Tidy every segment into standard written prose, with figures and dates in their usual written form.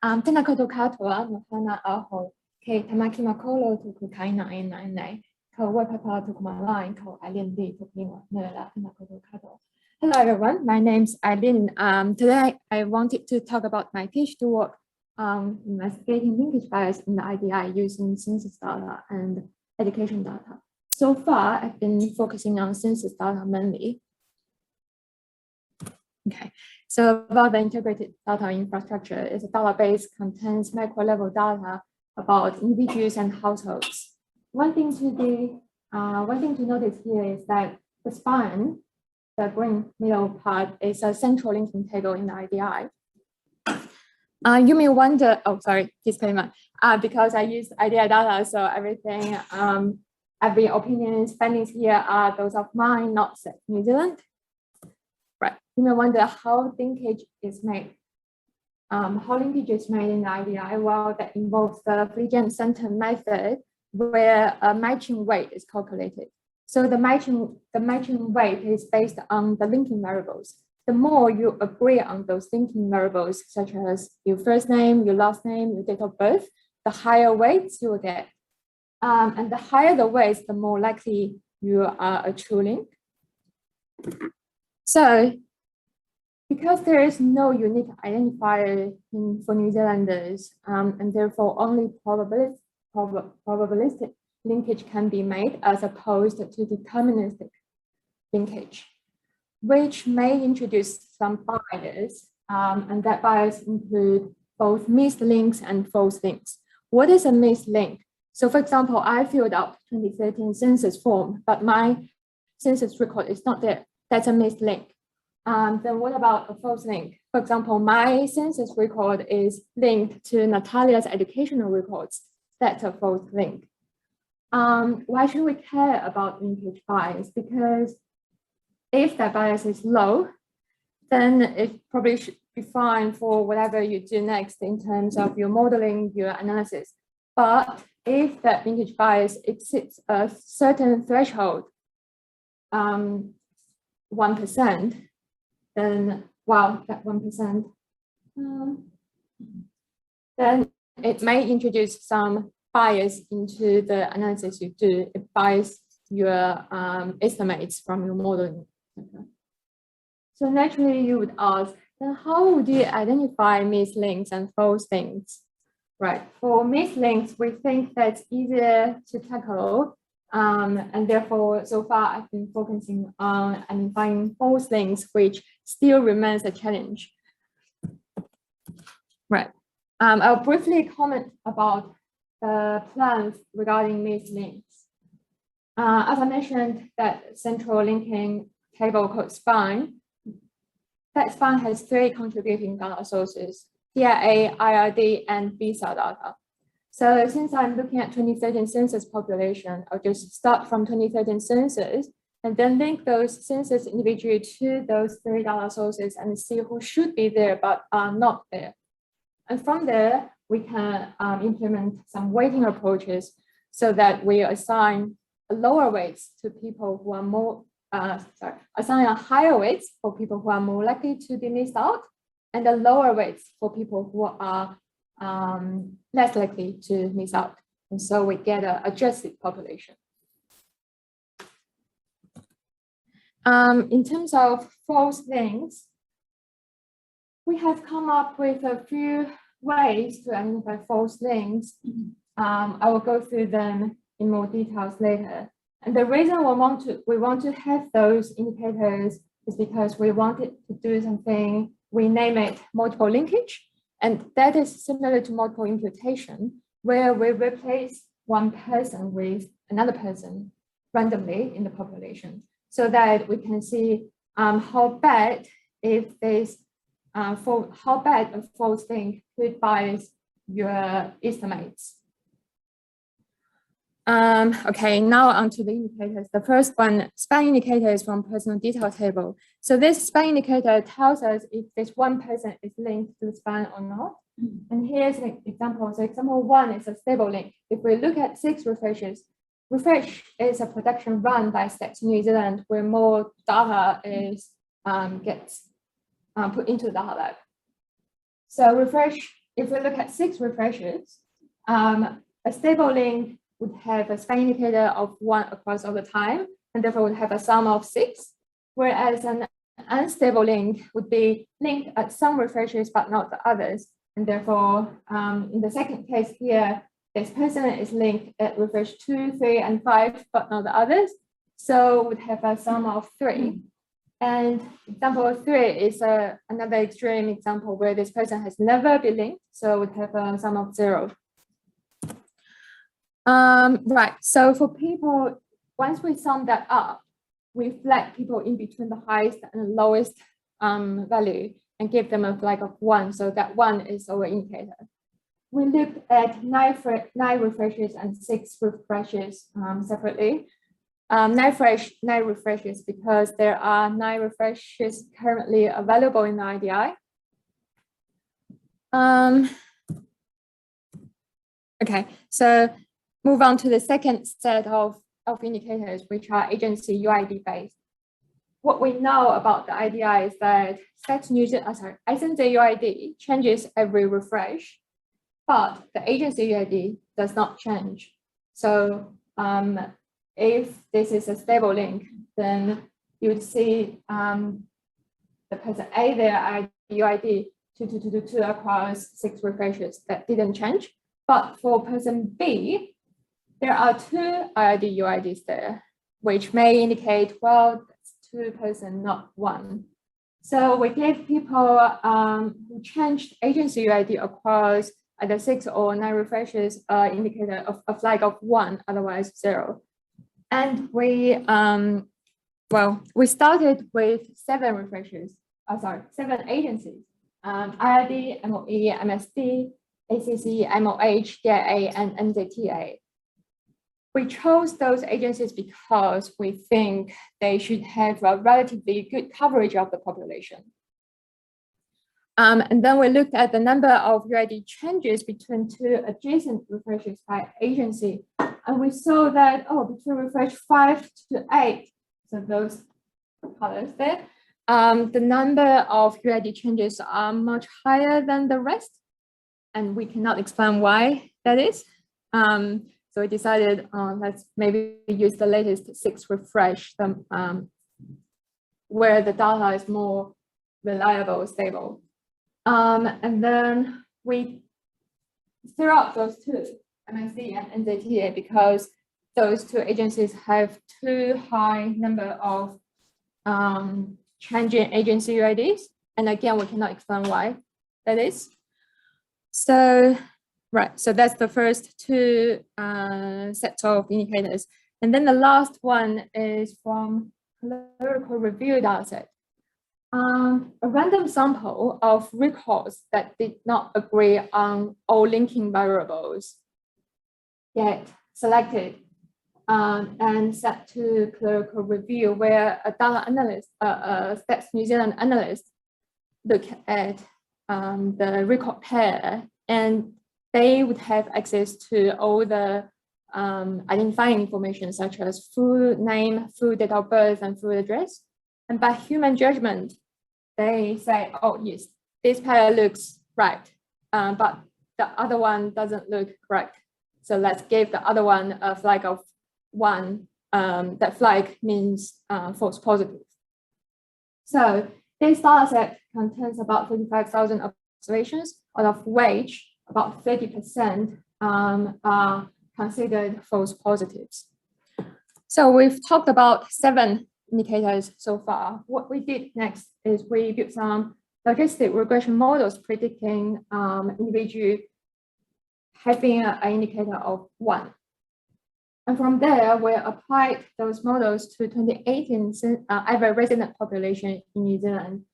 Tēnā koutou katoa no hana aho ke tamaki makolo tuku kaina e nei ko wepapa tuku malai ko Eileen Li tuku inga nera tēnā koutou katoa. Hello everyone, my name's Eileen. Today I wanted to talk about my PhD work investigating linkage bias in the IDI using census data and education data. So far, I've been focusing on census data mainly. Okay, so about the integrated data infrastructure is a database contains macro-level data about individuals and households. One thing to notice here is that the span, the green middle part, is a central linking table in the IDI. You may wonder, oh, sorry, disclaimer, because I use IDI data, so everything, every opinions, findings here are those of mine, not New Zealand. Right, you may wonder how linkage is made. How linkage is made in the IDI? Well, that involves the Phrygian center method where a matching weight is calculated. So the matching weight is based on the linking variables. The more you agree on those linking variables, such as your first name, your last name, your date of birth, the higher weights you will get. And the higher the weights, the more likely you are a true link. So, because there is no unique identifier for New Zealanders, and therefore only probabilistic linkage can be made as opposed to deterministic linkage, which may introduce some bias, and that bias include both missed links and false links. What is a missed link? So for example, I filled out 2013 census form, but my census record is not there. That's a missed link. Then what about a false link? For example, my census record is linked to Natalia's educational records. That's a false link. Why should we care about linkage bias? Because if that bias is low, then it probably should be fine for whatever you do next in terms of your modeling, your analysis. But if that linkage bias exceeds a certain threshold, 1%, then, well, that 1%, then it may introduce some bias into the analysis you do. It bias your estimates from your modeling. Okay. So naturally, you would ask, then how would you identify missed links and false links? Right, for missed links, we think that's easier to tackle. And therefore, so far, I've been focusing on identifying false links, which still remains a challenge. Right. I'll briefly comment about the plans regarding missed links. As I mentioned, that central linking table called SPAN, that SPAN has 3 contributing data sources: TIA, IRD, and visa data. So since I'm looking at 2013 census population, I'll just start from 2013 census and then link those census individuals to those 3 data sources and see who should be there but are not there. And from there, we can implement some weighting approaches so that we assign lower weights to people who are more, assign a higher weights for people who are more likely to be missed out, and the lower weights for people who are less likely to miss out. And so we get an adjusted population. In terms of false links, we have come up with a few ways to identify false links. I will go through them in more details later. And the reason we want to have those indicators is because we wanted to do something, we name it multiple linkage. And that is similar to multiple imputation, where we replace one person with another person randomly in the population, so that we can see how bad a false link could bias your estimates. Okay, now onto the indicators. The first one, SPAN indicator, is from personal detail table. So this SPAN indicator tells us if this one person is linked to the SPAN or not. And here's an example. So example 1 is a stable link. If we look at 6 refreshes, refresh is a production run by Stats New Zealand where more data is gets put into the data lab. So refresh if we look at 6 refreshes, a stable link would have a span indicator of 1 across all the time, and therefore would have a sum of 6, whereas an unstable link would be linked at some refreshes but not the others, and therefore in the second case here, this person is linked at refresh 2, 3, and 5 but not the others, so would have a sum of 3. And example 3 is another extreme example where this person has never been linked, so would have a sum of 0. Right, so for people, once we sum that up, we flag people in between the highest and lowest value and give them a flag of 1, so that 1 is our indicator. We looked at 9 refreshes and 6 refreshes separately. 9 refreshes because there are 9 refreshes currently available in the IDI. Okay, so move on to the second set of indicators, which are agency UID based. What we know about the IDI is that agency UID changes every refresh, but the agency UID does not change. So if this is a stable link, then you would see the person A, their UID 2222 across 6 refreshes that didn't change. But for person B, there are 2 IID UIDs there, which may indicate, well, that's 2 person, not 1. So we gave people who changed agency UID across either 6 or 9 refreshes indicator of a flag of 1, otherwise 0. And we started with 7 refreshes, 7 agencies, IID, MOE, MSD, ACC, MOH, DIA, and NZTA. We chose those agencies because we think they should have a relatively good coverage of the population. And then we looked at the number of UID changes between 2 adjacent refreshes by agency. And we saw that, between refresh 5 to 8, so those colors there, the number of UID changes are much higher than the rest. And we cannot explain why that is. So we decided, let's maybe use the latest 6 refresh, where the data is more reliable, stable. And then we threw out those 2, MSD and NZTA, because those 2 agencies have too high number of changing agency UIDs. And again, we cannot explain why that is. So, right, so that's the first 2 sets of indicators. And then the last one is from clerical review dataset. A random sample of records that did not agree on all linking variables get selected and set to clerical review, where a data analyst, a Stats New Zealand analyst, look at the record pair, and they would have access to all the identifying information such as full name, full date of birth, and full address. And by human judgment, they say, oh yes, this pair looks right, but the other one doesn't look correct. So let's give the other one a flag of 1. That flag means false positive. So this data set contains about 35,000 observations, out of which about 30% are considered false positives. So we've talked about 7 indicators so far. What we did next is we built some logistic regression models predicting individual having an indicator of 1. And from there, we applied those models to 2018 average resident population in New Zealand,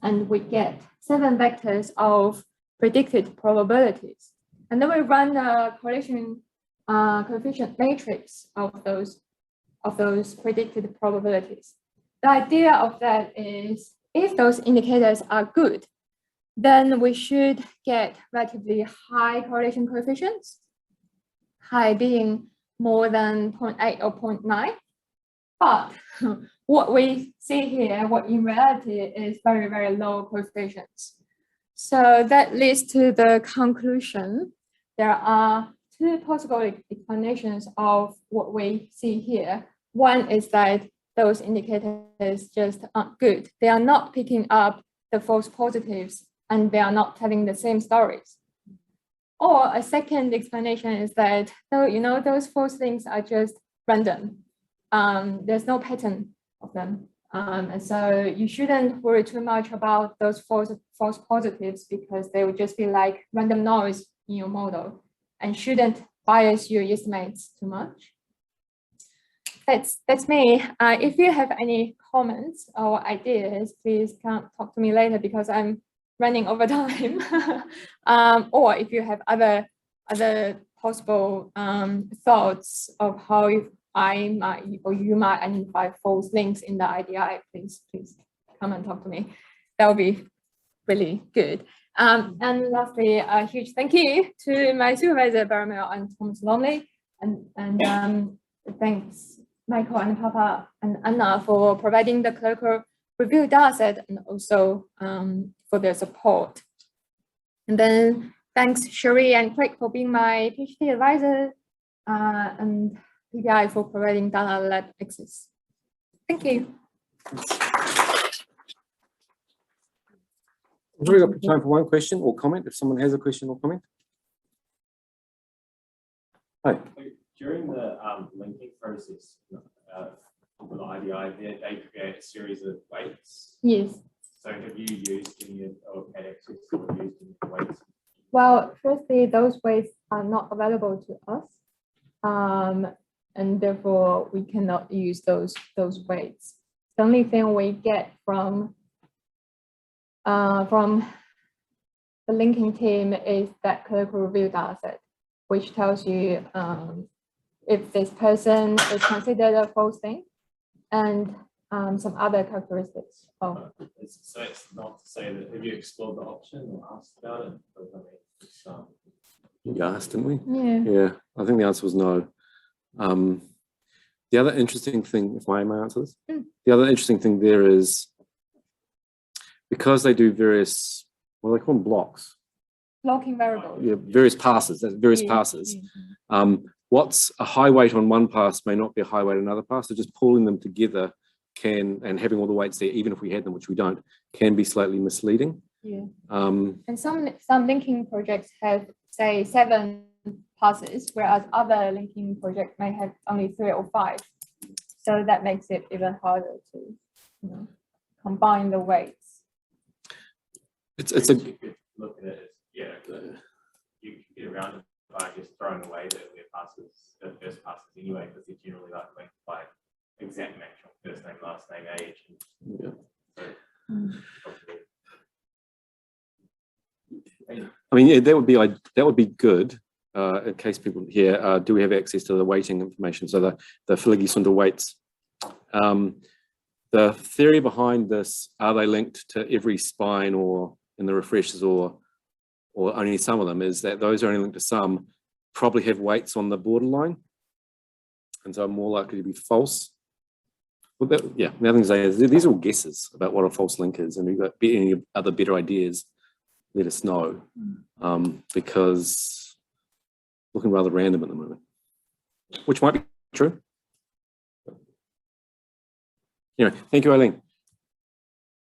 and we get 7 vectors of predicted probabilities. And then we run a correlation coefficient matrix of those predicted probabilities. The idea of that is, if those indicators are good, then we should get relatively high correlation coefficients, high being more than 0.8 or 0.9. But what we see here, what in reality is very, very low coefficients. So that leads to the conclusion. There are two possible explanations of what we see here. One is that those indicators just aren't good. They are not picking up the false positives and they are not telling the same stories. Or a second explanation is that, those false links are just random. There's no pattern of them. And so you shouldn't worry too much about those false positives because they would just be like random noise in your model and shouldn't bias your estimates too much. That's me. If you have any comments or ideas, please come talk to me later because I'm running over time. Or if you have other possible thoughts of how I might or you might identify false links in the IDI, please come and talk to me. That would be really good. And lastly, a huge thank you to my supervisor, Baramel and Thomas Longley, and thanks Michael and Papa and Anna for providing the colloquial review dataset and also for their support. And then thanks Cherie and Craig for being my PhD advisor and PBI for providing data lab access. Thank you. We've got time for one question or comment if someone has a question or comment. Hi. During the linking process for the IDI, they create a series of weights. Yes. So have you used any or had access to or used any weights? Well, firstly, those weights are not available to us. And therefore we cannot use those weights. The only thing we get from the linking team is that colloquial review dataset, which tells you if this person is considered a false link and some other characteristics of. So it's not to say that have you explored the option or asked about it? You asked, didn't we? Yeah. Yeah, I think the answer was no. The other interesting thing, if I may answer this, the other interesting thing there is because they do various, what do they call them, blocks? Blocking variables. Yeah, various passes, that's various passes. What's a high weight on one pass may not be a high weight on another pass, so just pulling them together can, and having all the weights there, even if we had them, which we don't, can be slightly misleading. Yeah. And some linking projects have, say, 7 passes, whereas other linking projects may have only 3 or 5. So that makes it even harder to combine the weights. It's a you could look at it as, you can get around it by just throwing away the passes, the first passes anyway, because they're generally like linked by exact match on first name, last name, age. Yeah. So, I mean, yeah, that would be good. In case people here, do we have access to the weighting information? So the Filigi-Sundar weights. The theory behind this, are they linked to every spine or in the refreshers or only some of them, is that those are only linked to some, probably have weights on the borderline, and so are more likely to be false. Well, the other thing to say is these are all guesses about what a false link is, and if you've got any other better ideas, let us know, because looking rather random at the moment, which might be true. Anyway, thank you, Eileen.